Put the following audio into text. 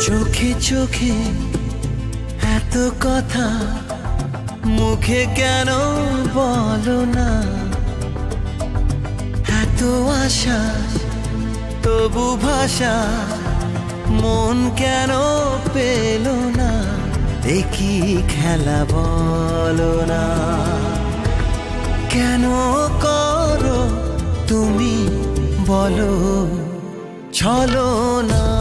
চোখে চোখে এত কথা মুখে কেন বলো না, এত আশা তবু ভাষা মন কেন পেল না, দেখি খেলা বলো না, কেন করো তুমি বলো ছলো না।